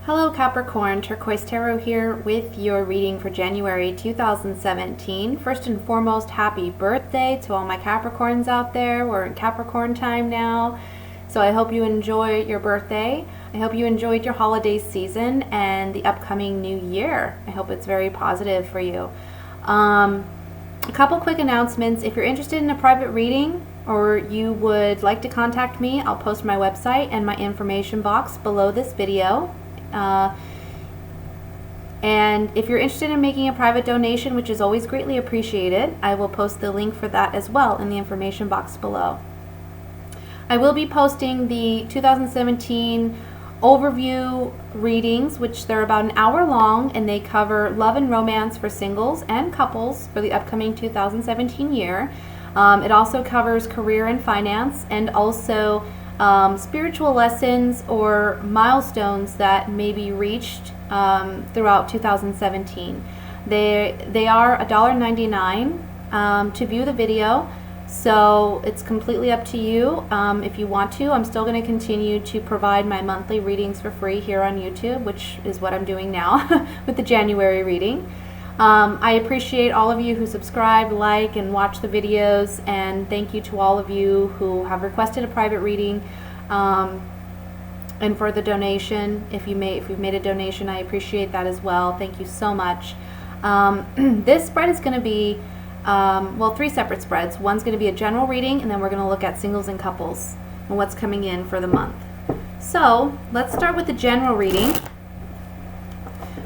Hello Capricorn, Turquoise Tarot here with your reading for January 2017. First and foremost, happy birthday to all my Capricorns out there. We're in Capricorn time now, so I hope you enjoy your birthday. I hope you enjoyed your holiday season and the upcoming new year. I hope it's very positive for you. A couple quick announcements. If you're interested in a private reading or you would like to contact me, I'll post my website and my information box below this video. And if you're interested in making a private donation, which is always greatly appreciated, I will post the link for that as well in the information box below. I will be posting the 2017 overview readings, which they're about an hour long, and they cover love and romance for singles and couples for the upcoming 2017 year. It also covers career and finance, and also spiritual lessons or milestones that may be reached throughout 2017. They are $1.99 to view the video, so it's completely up to you if you want to. I'm still going to continue to provide my monthly readings for free here on YouTube, which is what I'm doing now with the January reading. I appreciate all of you who subscribe, like, and watch the videos, and thank you to all of you who have requested a private reading, and for the donation. If you've made a donation, I appreciate that as well. Thank you so much. This spread is going to be, well, 3 separate spreads. One's going to be a general reading, and then we're going to look at singles and couples and what's coming in for the month. So let's start with the general reading.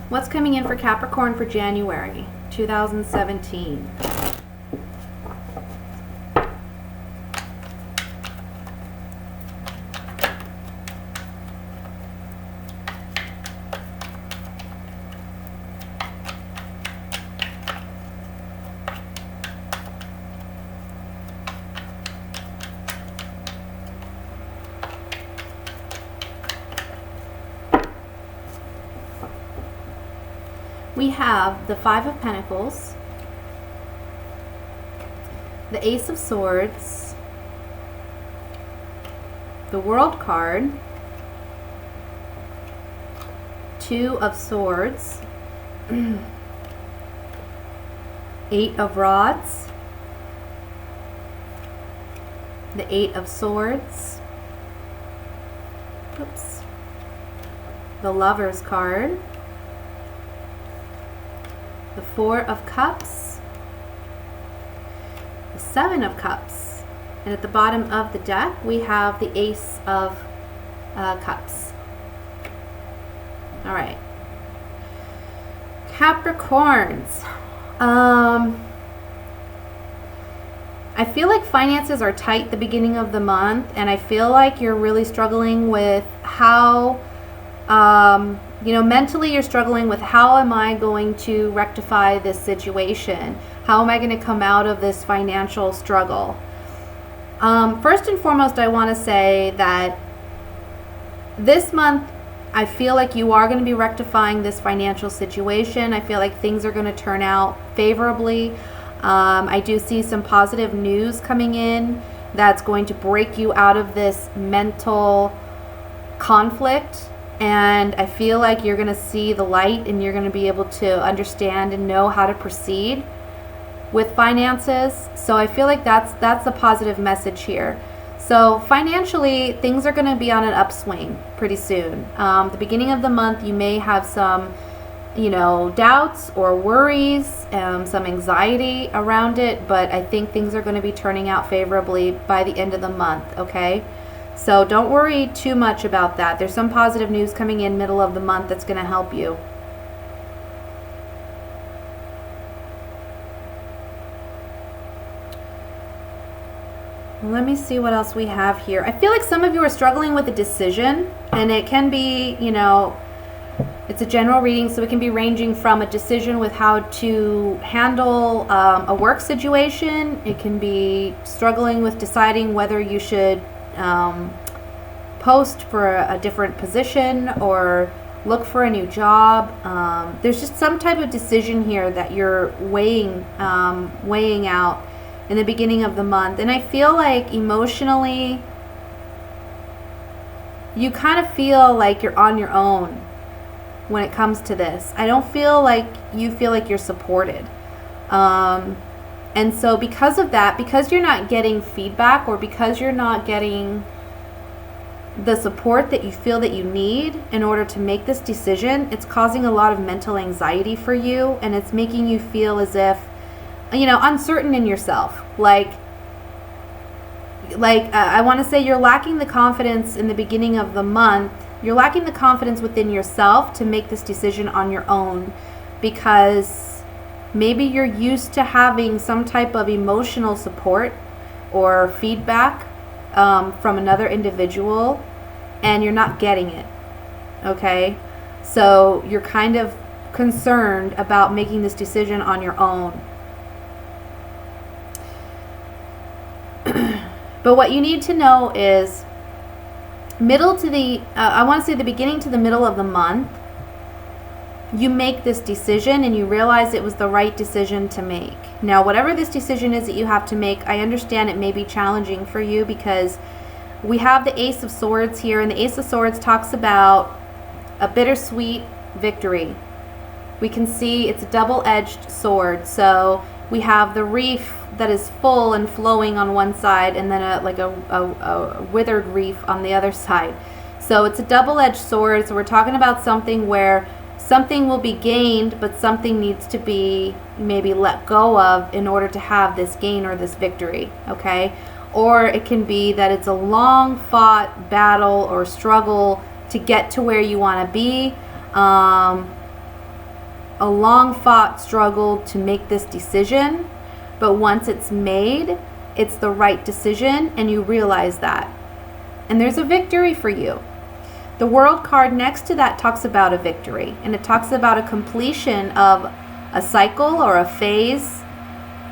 What's coming in for Capricorn for January 2017? We have the 5 of Pentacles, the Ace of Swords, the World card, 2 of Swords, 8 of Rods, the 8 of Swords, oops, the Lovers card, the 4 of Cups, the 7 of Cups, and at the bottom of the deck we have the Ace of Cups. All right, Capricorns. I feel like finances are tight the beginning of the month, and I feel like you're really struggling with how mentally you're struggling with, how am I going to rectify this situation? How am I going to come out of this financial struggle? First and foremost, I want to say that this month, I feel like you are going to be rectifying this financial situation. I feel like things are going to turn out favorably. I do see some positive news coming in that's going to break you out of this mental conflict. And I feel like you're going to see the light, and you're going to be able to understand and know how to proceed with finances. So I feel like that's a positive message here. So financially, things are going to be on an upswing pretty soon. The beginning of the month, you may have some, doubts or worries, some anxiety around it, but I think things are going to be turning out favorably by the end of the month, okay? So don't worry too much about that. There's some positive news coming in middle of the month that's going to help you. Let me see what else we have here. I feel like some of you are struggling with a decision, and it can be, it's a general reading, so it can be ranging from a decision with how to handle a work situation. It can be struggling with deciding whether you should post for a different position or look for a new job. There's just some type of decision here that you're weighing out in the beginning of the month. And I feel like emotionally, you kind of feel like you're on your own. when it comes to this. I don't feel like you feel like you're supported. And so because of that, because you're not getting feedback, or because you're not getting the support that you feel that you need in order to make this decision, it's causing a lot of mental anxiety for you, and it's making you feel as if, uncertain in yourself. I want to say you're lacking the confidence in the beginning of the month. You're lacking the confidence within yourself to make this decision on your own, because maybe you're used to having some type of emotional support or feedback from another individual, and you're not getting it. Okay? So you're kind of concerned about making this decision on your own. But what you need to know is the beginning to the middle of the month, you make this decision and you realize it was the right decision to make. Now, whatever this decision is that you have to make, I understand it may be challenging for you, because we have the Ace of Swords here, and the Ace of Swords talks about a bittersweet victory. We can see it's a double-edged sword. So we have the reef that is full and flowing on one side, and then a withered reef on the other side. So it's a double-edged sword. So we're talking about something where something will be gained, but something needs to be maybe let go of in order to have this gain or this victory, okay? Or it can be that it's a long fought battle or struggle to get to where you want to be, a long fought struggle to make this decision, but once it's made, it's the right decision, and you realize that. And there's a victory for you. The World card next to that talks about a victory, and it talks about a completion of a cycle or a phase.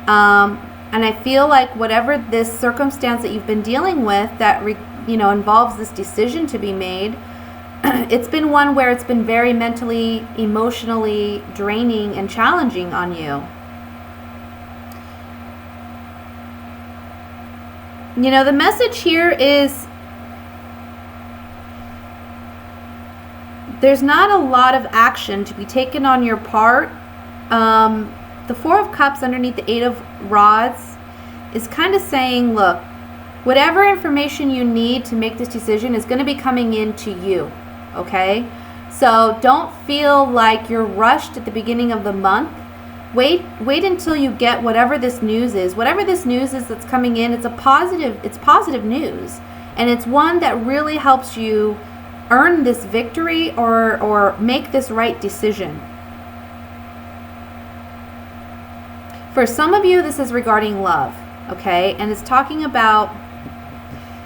And I feel like whatever this circumstance that you've been dealing with that involves this decision to be made, it's been one where it's been very mentally, emotionally draining and challenging on you. The message here is there's not a lot of action to be taken on your part. The Four of Cups underneath the Eight of Rods is kind of saying, look, whatever information you need to make this decision is going to be coming in to you, okay? So don't feel like you're rushed at the beginning of the month. Wait until you get whatever this news is. Whatever this news is that's coming in, it's positive news. And it's one that really helps you earn this victory or make this right decision. For some of you, this is regarding love, okay? And it's talking about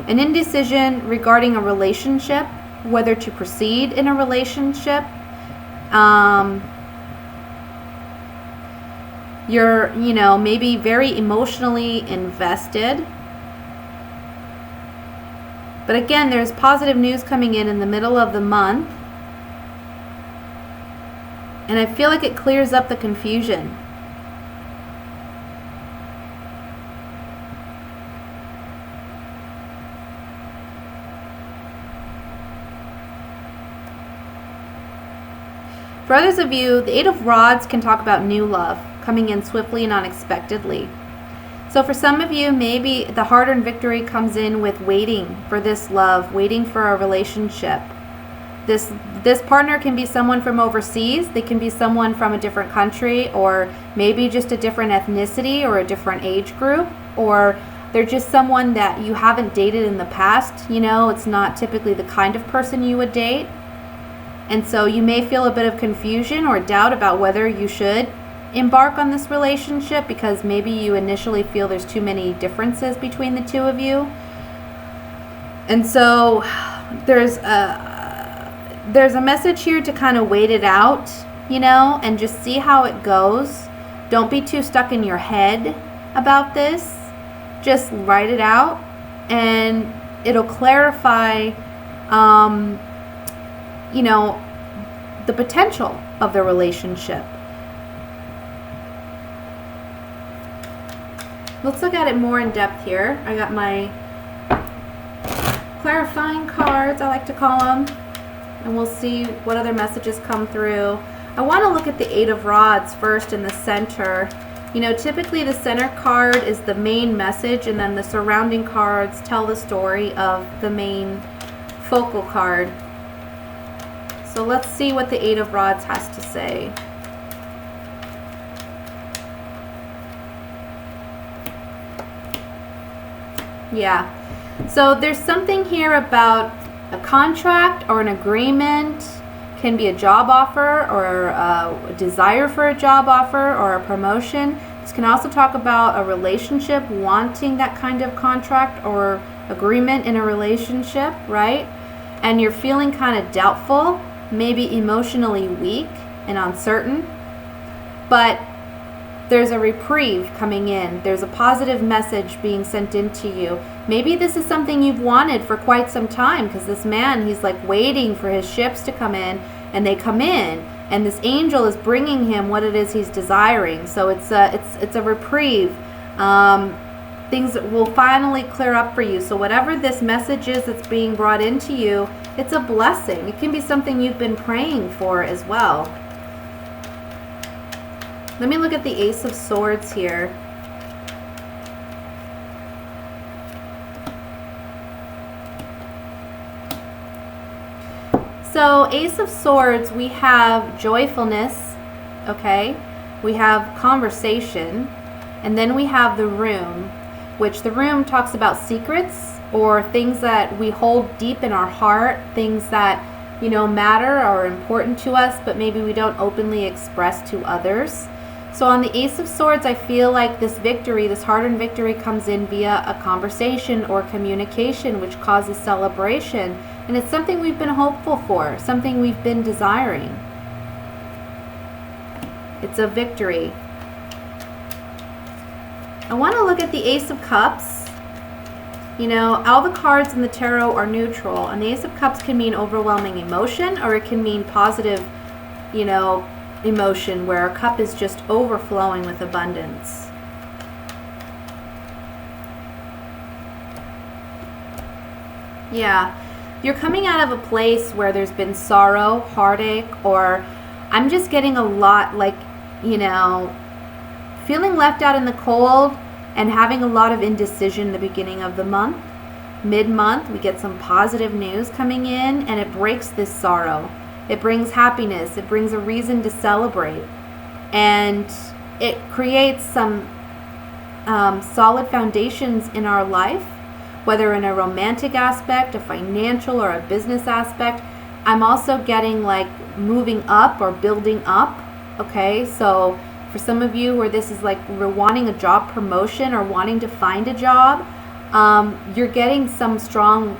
an indecision regarding a relationship, whether to proceed in a relationship. You're, maybe very emotionally invested. But again, there's positive news coming in the middle of the month. And I feel like it clears up the confusion. For others of you, the Eight of Rods can talk about new love coming in swiftly and unexpectedly. So for some of you, maybe the hard-earned victory comes in with waiting for this love, waiting for a relationship. This partner can be someone from overseas. They can be someone from a different country, or maybe just a different ethnicity or a different age group, or they're just someone that you haven't dated in the past. It's not typically the kind of person you would date. And so you may feel a bit of confusion or doubt about whether you should embark on this relationship, because maybe you initially feel there's too many differences between the two of you. And so there's a message here to kind of wait it out, and just see how it goes. Don't be too stuck in your head about this. Just write it out, and it'll clarify the potential of the relationship. Let's look at it more in depth here. I got my clarifying cards, I like to call them. and we'll see what other messages come through. I want to look at the Eight of Rods first in the center. You know, typically the center card is the main message, and then the surrounding cards tell the story of the main focal card. So let's see what the Eight of Rods has to say. Yeah, so there's something here about a contract or an agreement. Can be a job offer or a desire for a job offer or a promotion. This can also talk about a relationship, wanting that kind of contract or agreement in a relationship, right? And you're feeling kind of doubtful, maybe emotionally weak and uncertain, but there's a reprieve coming in. There's a positive message being sent into you. Maybe this is something you've wanted for quite some time, because this man, he's like waiting for his ships to come in, and they come in, and this angel is bringing him what it is he's desiring. So it's a reprieve. Things will finally clear up for you. So whatever this message is that's being brought into you, it's a blessing. It can be something you've been praying for as well. Let me look at the Ace of Swords here. So Ace of Swords, we have joyfulness, okay? We have conversation, and then we have the Room, which the Room talks about secrets or things that we hold deep in our heart, things that, you know, matter or are important to us, but maybe we don't openly express to others. So on the Ace of Swords, I feel like this victory, this hard-earned victory, comes in via a conversation or communication, which causes celebration. And it's something we've been hopeful for, something we've been desiring. It's a victory. I want to look at the Ace of Cups. You know, all the cards in the tarot are neutral, and the Ace of Cups can mean overwhelming emotion, or it can mean positive, you know, emotion where a cup is just overflowing with abundance. Yeah, you're coming out of a place where there's been sorrow, heartache, or I'm just getting a lot, like, you know, feeling left out in the cold and having a lot of indecision in the beginning of the month. Mid-month, we get some positive news coming in, and it breaks this sorrow. It brings happiness. It brings a reason to celebrate. And it creates some solid foundations in our life, whether in a romantic aspect, a financial, or a business aspect. I'm also getting like moving up or building up. Okay, so for some of you where this is like we're wanting a job promotion or wanting to find a job, you're getting some strong,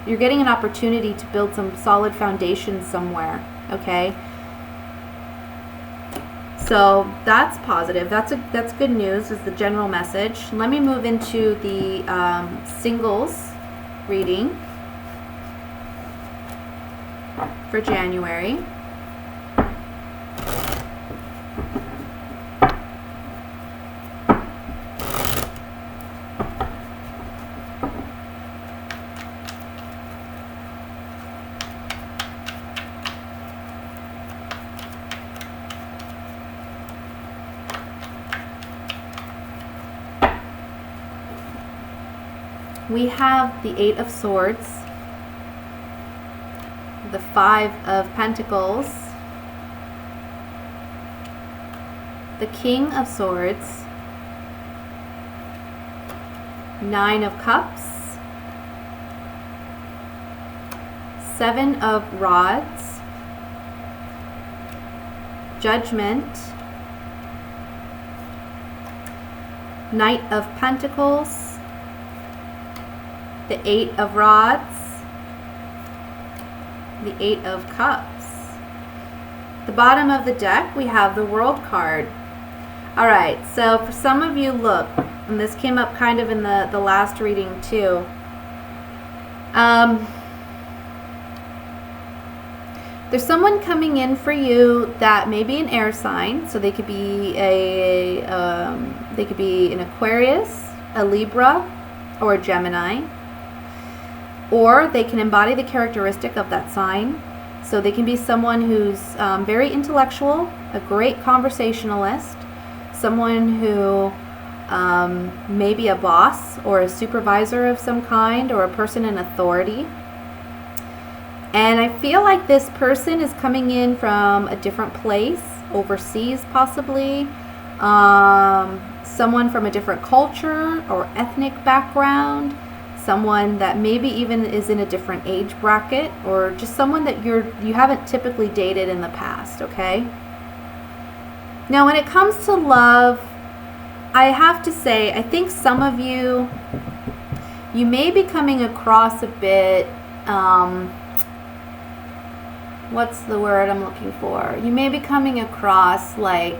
you're getting an opportunity to build some solid foundations somewhere, okay? So that's positive. That's good news, is the general message. Let me move into the singles reading for January. We have the Eight of Swords, the Five of Pentacles, the King of Swords, Nine of Cups, Seven of Rods, Judgment, Knight of Pentacles, the Eight of Rods, the Eight of Cups. The bottom of the deck, we have the World card. All right, so for some of you, look, and this came up kind of in the last reading too. There's someone coming in for you that may be an air sign, so they could be they could be an Aquarius, a Libra, or a Gemini. Or they can embody the characteristic of that sign. So they can be someone who's very intellectual, a great conversationalist, someone who may be a boss or a supervisor of some kind, or a person in authority. And I feel like this person is coming in from a different place, overseas possibly, someone from a different culture or ethnic background, someone that maybe even is in a different age bracket, or just someone that you haven't typically dated in the past, okay? Now, when it comes to love, I have to say, I think some of you may be coming across a bit, what's the word I'm looking for? You may be coming across like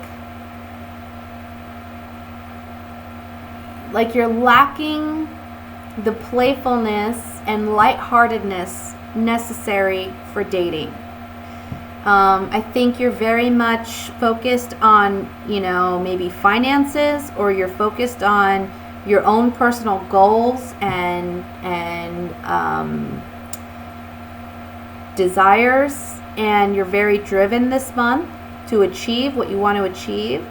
you're lacking the playfulness and lightheartedness necessary for dating. I think you're very much focused on, maybe finances, or you're focused on your own personal goals and desires, and you're very driven this month to achieve what you want to achieve.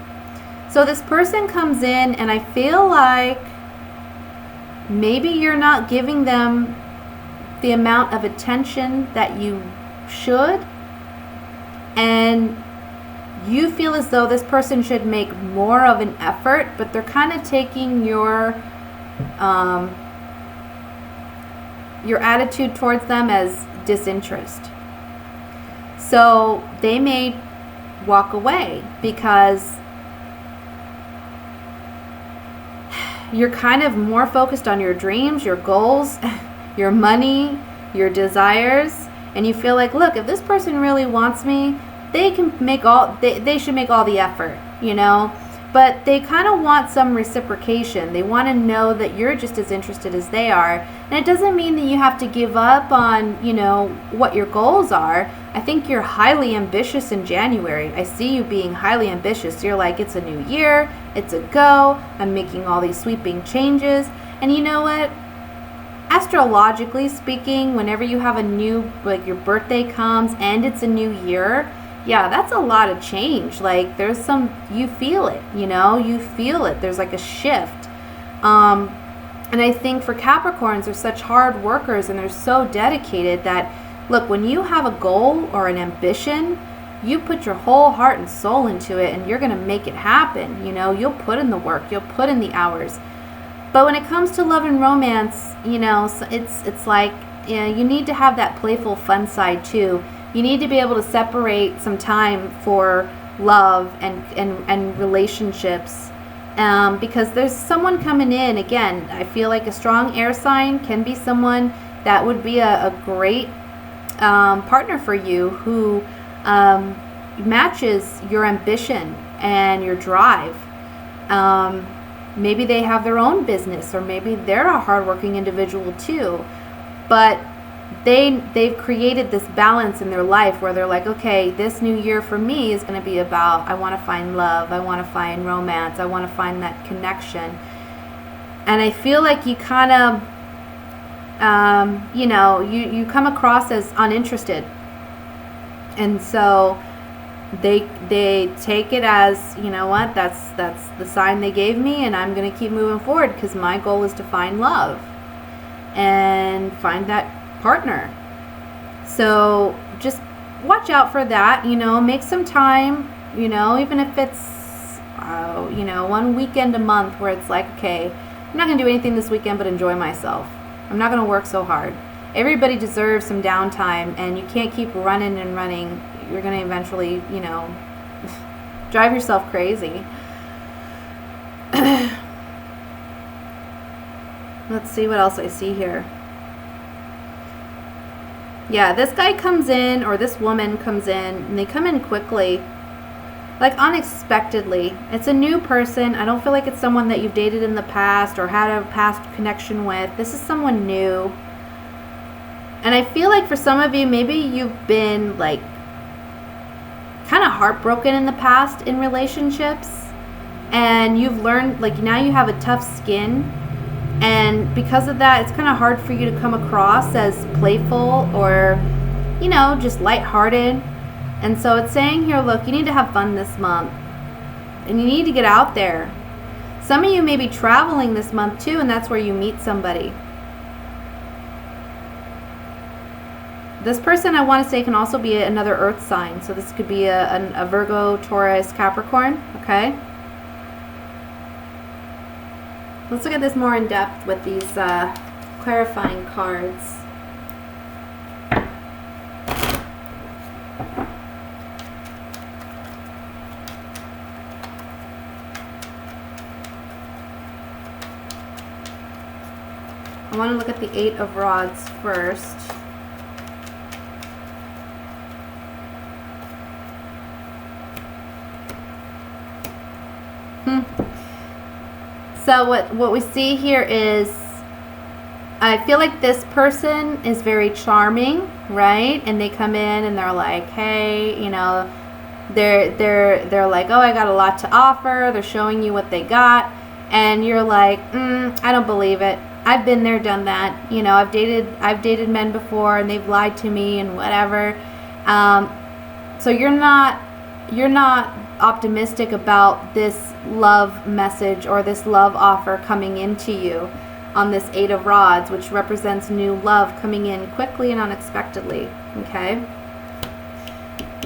So this person comes in, and I feel like maybe you're not giving them the amount of attention that you should, and you feel as though this person should make more of an effort, but they're kind of taking your attitude towards them as disinterest. So they may walk away because you're kind of more focused on your dreams, your goals, your money, your desires, and you feel like, look, if this person really wants me, they should make all the effort, but they kind of want some reciprocation. They want to know that you're just as interested as they are. And it doesn't mean that you have to give up on, what your goals are. I think you're highly ambitious in January. I see you being highly ambitious. You're like, it's a new year, it's a go, I'm making all these sweeping changes. And you know what? Astrologically speaking, whenever you have a new, your birthday comes and it's a new year, yeah, that's a lot of change. You feel it, you feel it. There's like a shift. And I think for Capricorns, they're such hard workers and they're so dedicated that, look, when you have a goal or an ambition, you put your whole heart and soul into it, and you're going to make it happen. You'll put in the work, you'll put in the hours. But when it comes to love and romance, it's like, you need to have that playful, fun side too. You need to be able to separate some time for love and relationships, because there's someone coming in. Again, I feel like a strong air sign can be someone that would be a great partner for you, who matches your ambition and your drive. Maybe they have their own business, or maybe they're a hardworking individual too, but they've created this balance in their life where they're like, okay, this new year for me is going to be about, I want to find love, I want to find romance, I want to find that connection. And I feel like you kind of, you come across as uninterested. And so they take it as, what, that's the sign they gave me, and I'm going to keep moving forward because my goal is to find love and find that partner. So just watch out for that, make some time, even if it's, one weekend a month where it's like, okay, I'm not going to do anything this weekend but enjoy myself. I'm not going to work so hard. Everybody deserves some downtime, and you can't keep running and running. You're going to eventually, drive yourself crazy. Let's see what else I see here. Yeah, this guy comes in, or this woman comes in, and they come in quickly, like unexpectedly. It's a new person. I don't feel like it's someone that you've dated in the past or had a past connection with. This is someone new. And I feel like for some of you, maybe you've been like kind of heartbroken in the past in relationships, and you've learned, like, now you have a tough skin. And because of that, it's kind of hard for you to come across as playful or you know, just lighthearted. And so it's saying here, look, you need to have fun this month. And you need to get out there. Some of you may be traveling this month too, and that's where you meet somebody. This person, I want to say, can also be another earth sign. So this could be a Virgo, Taurus, Capricorn, okay? Let's look at this more in depth with these clarifying cards. I want to look at the Eight of Rods first. So what we see here is, I feel like this person is very charming, right? And they come in and they're like, hey, you know, they're like, oh, I got a lot to offer. They're showing you what they got, and you're like, I don't believe it. I've been there, done that. You know, I've dated men before, and they've lied to me and whatever. So you're not optimistic about this love message or this love offer coming into you on this Eight of Rods, which represents new love coming in quickly and unexpectedly. Okay,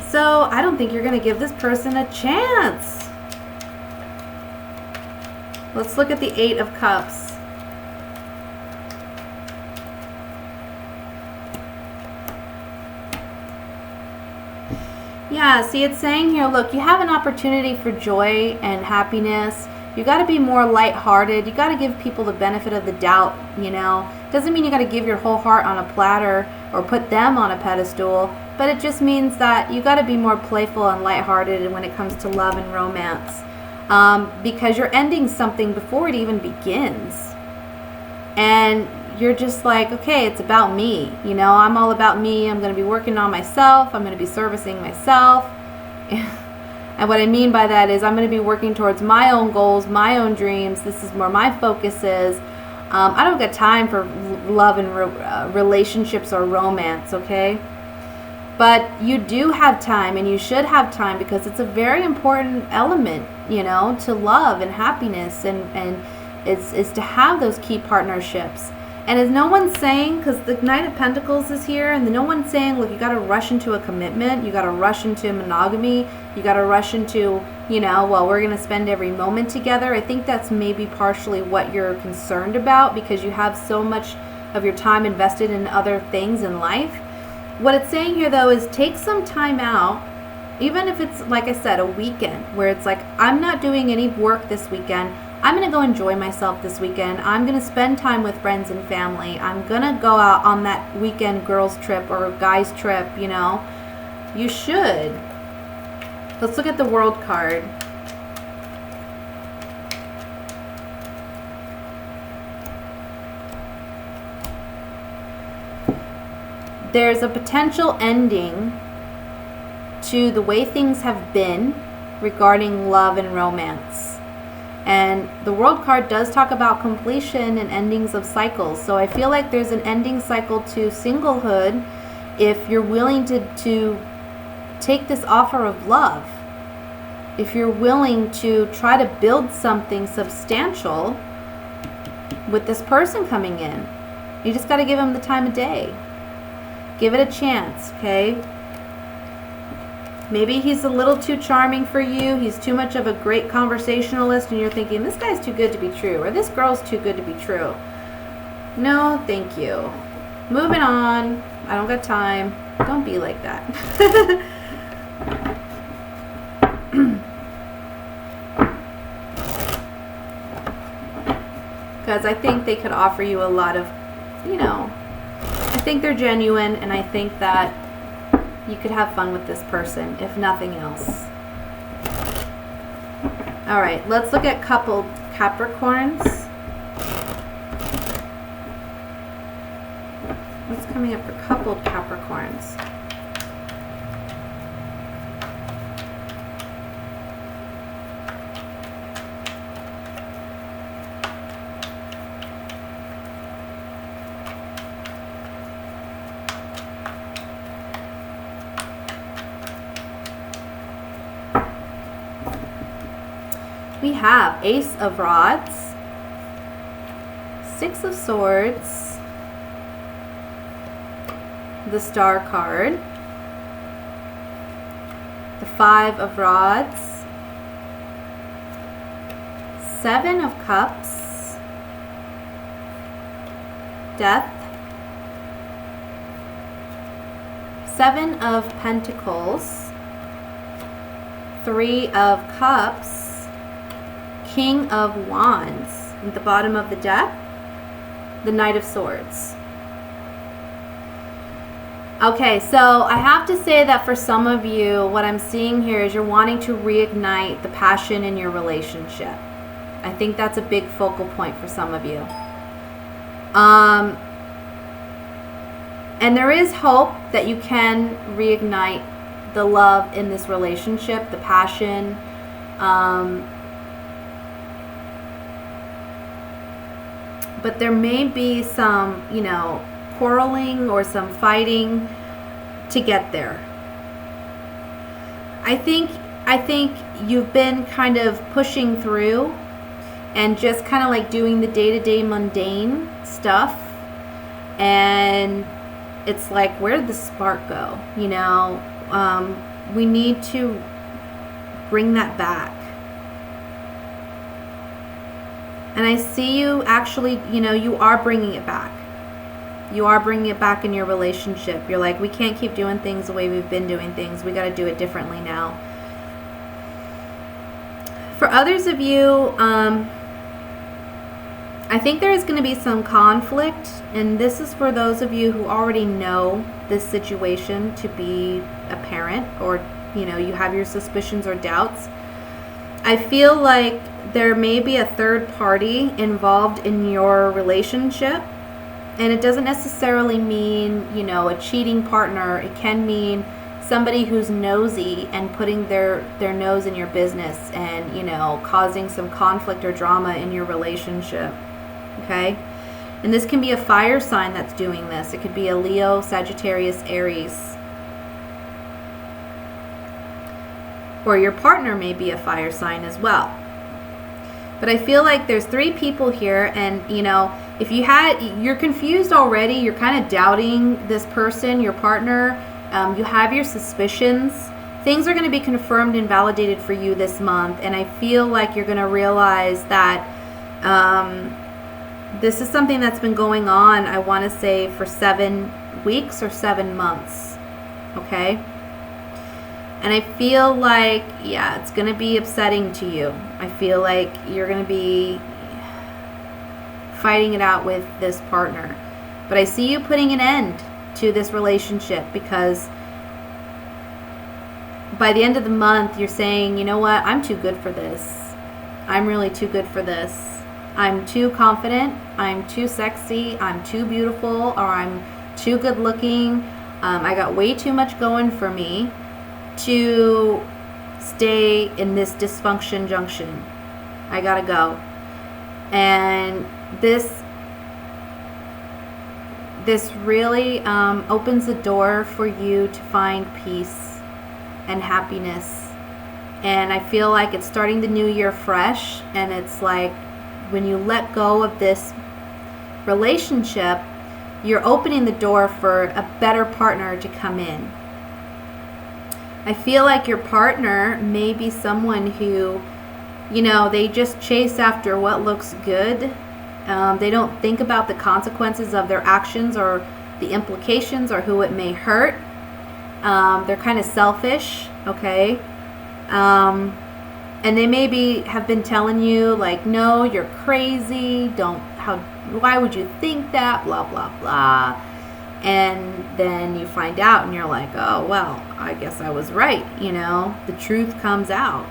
so I don't think you're going to give this person a chance. Let's look at the Eight of Cups. Yeah, see, it's saying here, look, you have an opportunity for joy and happiness. You got to be more lighthearted. You got to give people the benefit of the doubt, you know. Doesn't mean you got to give your whole heart on a platter or put them on a pedestal, but it just means that you got to be more playful and lighthearted when it comes to love and romance, because you're ending something before it even begins. And you're just like, okay, it's about me. You know, I'm all about me. I'm going to be working on myself. I'm going to be servicing myself. And what I mean by that is I'm going to be working towards my own goals, my own dreams. This is where my focus is. I don't get time for love and relationships or romance, okay? But you do have time, and you should have time, because it's a very important element, you know, to love and happiness, and is to have those key partnerships. And as no one's saying, because the Knight of Pentacles is here, and no one's saying, look, you got to rush into a commitment, you got to rush into monogamy, you got to rush into, you know, well, we're going to spend every moment together. I think that's maybe partially what you're concerned about, because you have so much of your time invested in other things in life. What it's saying here, though, is take some time out, even if it's, like I said, a weekend, where it's like, I'm not doing any work this weekend. I'm going to go enjoy myself this weekend. I'm going to spend time with friends and family. I'm going to go out on that weekend girls trip or guys trip, you know. You should. Let's look at the World card. There's a potential ending to the way things have been regarding love and romance. And the World card does talk about completion and endings of cycles. So I feel like there's an ending cycle to singlehood if you're willing to take this offer of love. If you're willing to try to build something substantial with this person coming in. You just got to give them the time of day. Give it a chance, okay? Maybe he's a little too charming for you. He's too much of a great conversationalist, and you're thinking, this guy's too good to be true, or this girl's too good to be true. No, thank you. Moving on. I don't got time. Don't be like that. Because I think they could offer you a lot of, you know, I think they're genuine, and I think that you could have fun with this person, if nothing else. All right, let's look at coupled Capricorns. What's coming up for coupled Capricorns? we have Ace of Rods, Six of Swords, the Star card, the Five of Rods, Seven of Cups, Death, Seven of Pentacles, Three of Cups, King of Wands. At the bottom of the deck, the Knight of Swords. Okay, so I have to say that for some of you, what I'm seeing here is you're wanting to reignite the passion in your relationship. I think that's a big focal point for some of you. And there is hope that you can reignite the love in this relationship, the passion. But there may be some, quarreling or some fighting to get there. I think you've been kind of pushing through and just kind of like doing the day-to-day mundane stuff, and it's like, where did the spark go? We need to bring that back. And I see you actually, you are bringing it back. You are bringing it back in your relationship. You're like, we can't keep doing things the way we've been doing things. We got to do it differently now. For others of you, I think there is going to be some conflict, and this is for those of you who already know this situation to be apparent, or you have your suspicions or doubts. I feel like there may be a third party involved in your relationship, and it doesn't necessarily mean a cheating partner. It can mean somebody who's nosy and putting their nose in your business and causing some conflict or drama in your relationship. Okay, and this can be a fire sign that's doing this. It could be a Leo, Sagittarius, Aries. Or your partner may be a fire sign as well. But I feel like there's three people here, and if you're confused already, you're kind of doubting this person, your partner, you have your suspicions. Things are going to be confirmed and validated for you this month, and I feel like you're going to realize that this is something that's been going on, I want to say, for 7 weeks or 7 months. Okay? And I feel like, it's going to be upsetting to you. I feel like you're going to be fighting it out with this partner. But I see you putting an end to this relationship, because by the end of the month, you're saying, you know what, I'm too good for this. I'm really too good for this. I'm too confident, I'm too sexy, I'm too beautiful, or I'm too good looking. I got way too much going for me to stay in this dysfunction junction. I gotta go. And this really opens the door for you to find peace and happiness. And I feel like it's starting the new year fresh, and it's like, when you let go of this relationship, you're opening the door for a better partner to come in. I feel like your partner may be someone who, they just chase after what looks good. They don't think about the consequences of their actions or the implications or who it may hurt. They're kind of selfish, okay? And they maybe have been telling you, like, no, you're crazy, why would you think that, blah, blah, blah. And then you find out and you're like, oh, well, I guess I was right, the truth comes out.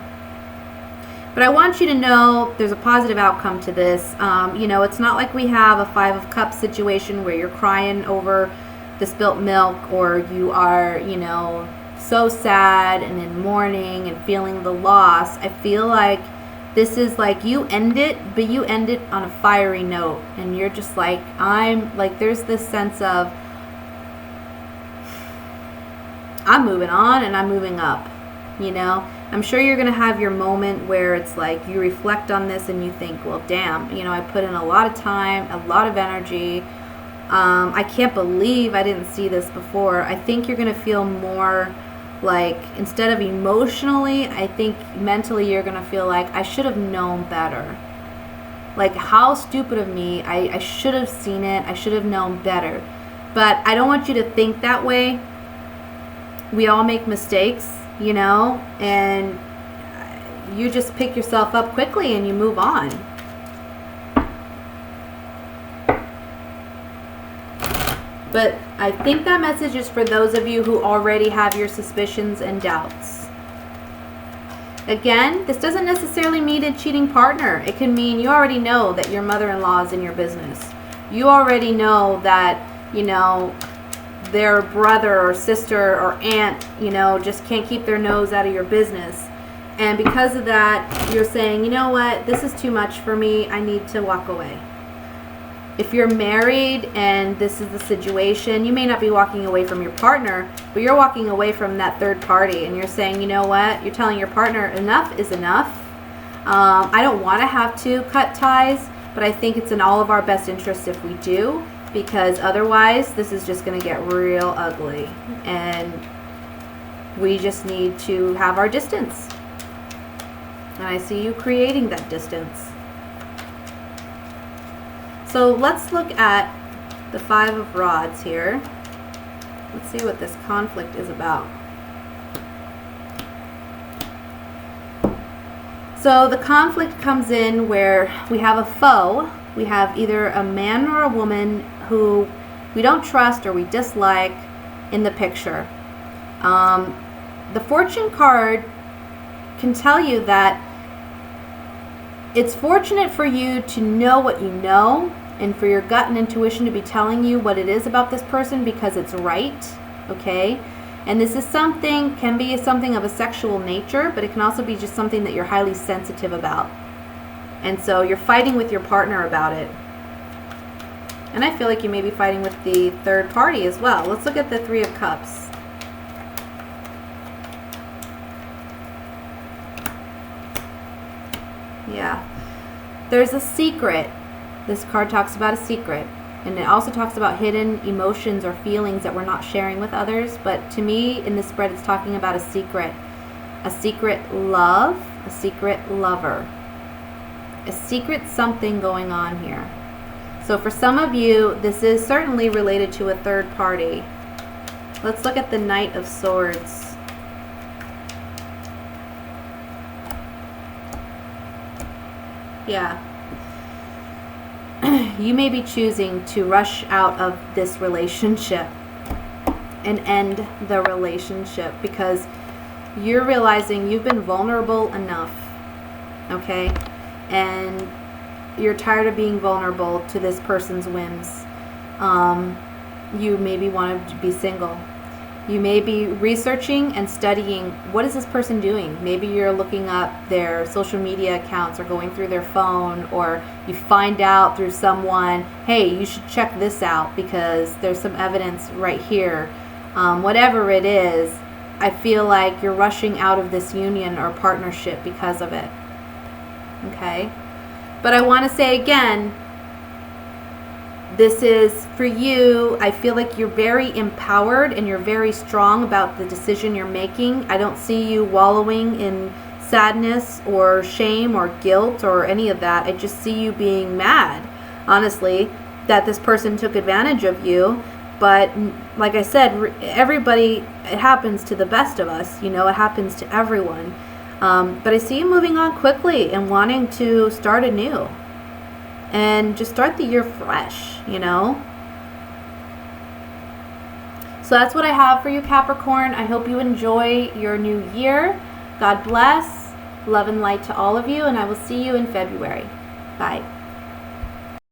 But I want you to know there's a positive outcome to this. It's not like we have a Five of Cups situation where you're crying over the spilt milk, or you are, so sad and in mourning and feeling the loss. I feel like this is like you end it, but you end it on a fiery note, and you're just like, there's this sense of, I'm moving on and I'm moving up, I'm sure you're going to have your moment where it's like you reflect on this and you think, well, damn, you know, I put in a lot of time, a lot of energy. I can't believe I didn't see this before. I think you're going to feel more like, instead of emotionally, I think mentally you're going to feel like I should have known better. Like, how stupid of me. I should have seen it. I should have known better. But I don't want you to think that way. We all make mistakes, you know, and you just pick yourself up quickly and you move on. But I think that message is for those of you who already have your suspicions and doubts. Again, this doesn't necessarily mean a cheating partner. It can mean you already know that your mother-in-law is in your business. You already know that, you know, their brother or sister or aunt, you know, just can't keep their nose out of your business. And because of that, you're saying, you know what, this is too much for me. I need to walk away. If you're married and this is the situation, you may not be walking away from your partner, but you're walking away from that third party and you're saying, you know what, you're telling your partner enough is enough. I don't want to have to cut ties, but I think it's in all of our best interest if we do, because otherwise this is just going to get real ugly and we just need to have our distance. And I see you creating that distance. So let's look at the Five of Rods here. Let's see what this conflict is about. So the conflict comes in where we have a foe. We have either a man or a woman who we don't trust or we dislike in the picture. The Fortune card can tell you that it's fortunate for you to know what you know and for your gut and intuition to be telling you what it is about this person because it's right, okay? And this is something, can be something of a sexual nature, but it can also be just something that you're highly sensitive about. And so you're fighting with your partner about it. And I feel like you may be fighting with the third party as well. Let's look at the Three of Cups. Yeah. There's a secret. This card talks about a secret. And it also talks about hidden emotions or feelings that we're not sharing with others. But to me, in this spread, it's talking about a secret. A secret love, a secret lover. A secret something going on here. So for some of you, this is certainly related to a third party. Let's look at the Knight of Swords. Yeah. You may be choosing to rush out of this relationship and end the relationship because you're realizing you've been vulnerable enough, okay? And you're tired of being vulnerable to this person's whims. You maybe want to be single. You may be researching and studying, what is this person doing? Maybe you're looking up their social media accounts or going through their phone, or you find out through someone, hey, you should check this out because there's some evidence right here. Whatever it is, I feel like you're rushing out of this union or partnership because of it. Okay? But I want to say again, this is for you. I feel like you're very empowered and you're very strong about the decision you're making. I don't see you wallowing in sadness or shame or guilt or any of that. I just see you being mad, honestly, that this person took advantage of you. But like I said, everybody, it happens to the best of us. You know, it happens to everyone. But I see you moving on quickly and wanting to start anew. And just start the year fresh, you know. So that's what I have for you, Capricorn. I hope you enjoy your new year. God bless. Love and light to all of you. And I will see you in February. Bye.